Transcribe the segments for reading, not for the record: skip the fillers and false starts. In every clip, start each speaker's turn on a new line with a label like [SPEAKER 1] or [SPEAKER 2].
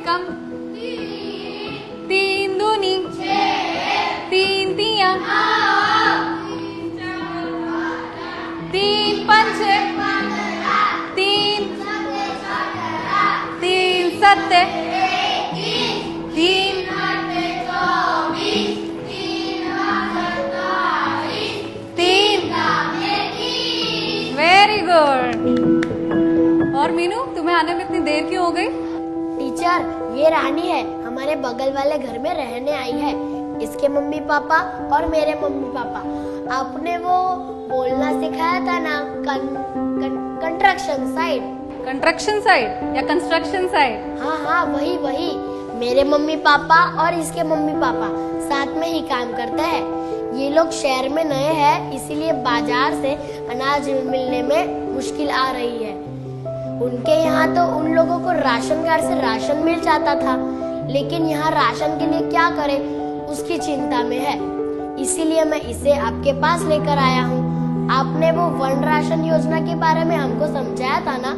[SPEAKER 1] एकम, तीन दूनी, तीन तिया, तीन पंचे, तीन सत्ते, तीन वेरी गुड। और मीनू, तुम्हें आने में इतनी देर क्यों हो गई?
[SPEAKER 2] टीचर, ये रानी है, हमारे बगल वाले घर में रहने आई है। इसके मम्मी पापा और मेरे मम्मी पापा। आपने वो बोलना सिखाया था ना, कंस्ट्रक्शन साइड।
[SPEAKER 1] कंस्ट्रक्शन साइड या कंस्ट्रक्शन साइड?
[SPEAKER 2] हाँ हाँ, वही। मेरे मम्मी पापा और इसके मम्मी पापा साथ में ही काम करते हैं। ये लोग शहर में नए हैं, इसीलिए बाजार से अनाज मिलने में मुश्किल आ रही है। उनके यहाँ तो उन लोगों को राशन कार्ड से राशन मिल जाता था, लेकिन यहाँ राशन के लिए क्या करें उसकी चिंता में है। इसीलिए मैं इसे आपके पास लेकर आया हूँ। आपने वो वन राशन योजना के बारे में हमको समझाया था ना,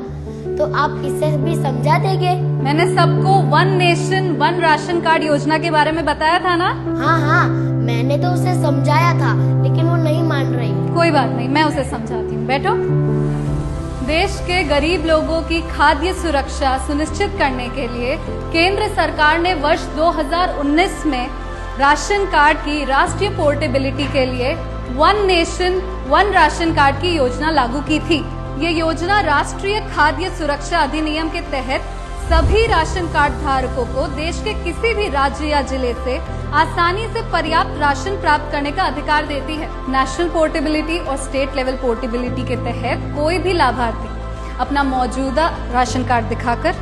[SPEAKER 2] तो आप इसे भी समझा देंगे?
[SPEAKER 1] मैंने सबको one nation one ration card योजना के बारे में बताया था ना।
[SPEAKER 2] हाँ, मैंने तो उसे समझाया था, लेकिन वो नहीं मान रही।
[SPEAKER 1] कोई बात नहीं, मैं उसे समझाती हूँ। बैठो। देश के गरीब लोगों की खाद्य सुरक्षा सुनिश्चित करने के लिए केंद्र सरकार ने वर्ष 2019 में राशन कार्ड की राष्ट्रीय पोर्टेबिलिटी के लिए one nation one ration card की योजना लागू की थी। ये योजना राष्ट्रीय खाद्य सुरक्षा अधिनियम के तहत सभी राशन कार्ड धारकों को देश के किसी भी राज्य या जिले से आसानी से पर्याप्त राशन प्राप्त करने का अधिकार देती है। नेशनल पोर्टेबिलिटी और स्टेट लेवल पोर्टेबिलिटी के तहत कोई भी लाभार्थी अपना मौजूदा राशन कार्ड दिखाकर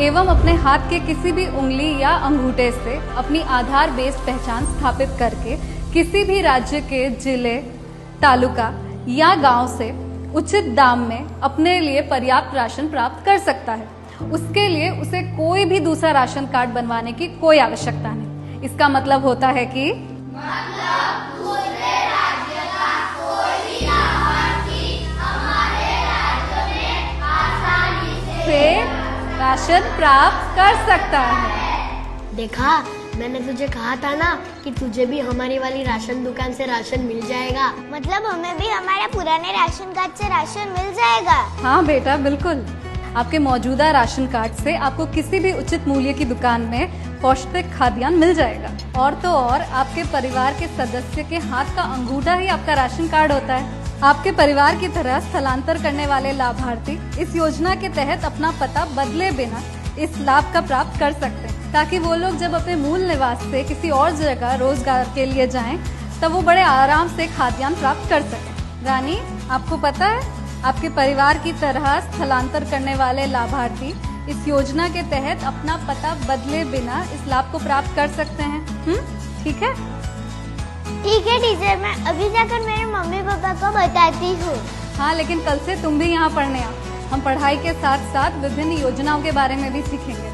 [SPEAKER 1] एवं अपने हाथ के किसी भी उंगली या अंगूठे से अपनी आधार बेस्ड पहचान स्थापित करके किसी भी राज्य के जिले, तालुका या गांव से उचित दाम में अपने लिए पर्याप्त राशन प्राप्त कर सकता है। उसके लिए उसे कोई भी दूसरा राशन कार्ड बनवाने की कोई आवश्यकता नहीं। इसका मतलब होता है कि दूसरे राज्य का कोई भी लाभार्थी हमारे राज्य में आसानी से राशन प्राप्त कर सकता है।
[SPEAKER 2] देखा, मैंने तुझे कहा था ना कि तुझे भी हमारी वाली राशन दुकान से राशन मिल जाएगा।
[SPEAKER 3] मतलब हमें भी हमारे पुराने राशन कार्ड से राशन मिल जाएगा?
[SPEAKER 1] हाँ बेटा, बिल्कुल। आपके मौजूदा राशन कार्ड से आपको किसी भी उचित मूल्य की दुकान में पौष्टिक खाद्यान्न मिल जाएगा। और तो और, आपके परिवार के सदस्य के हाथ का अंगूठा ही आपका राशन कार्ड होता है। आपके परिवार की तरह स्थलांतर करने वाले लाभार्थी इस योजना के तहत अपना पता बदले बिना इस लाभ का प्राप्त कर सकते हैं, ताकि वो लोग जब अपने मूल निवास से किसी और जगह रोजगार के लिए जाएं, तब वो बड़े आराम से खाद्यान्न प्राप्त कर सकें। रानी, आपको पता है, आपके परिवार की तरह स्थलांतर करने वाले लाभार्थी इस योजना के तहत अपना पता बदले बिना इस लाभ को प्राप्त कर सकते हैं। ठीक है?
[SPEAKER 3] ठीक है टीचर, मैं अभी जाकर मेरे मम्मी पापा को बताती हूँ।
[SPEAKER 1] हाँ, लेकिन कल से तुम भी यहाँ पढ़ने आओ। हम पढ़ाई के साथ साथ विभिन्न योजनाओं के बारे में भी सीखेंगे।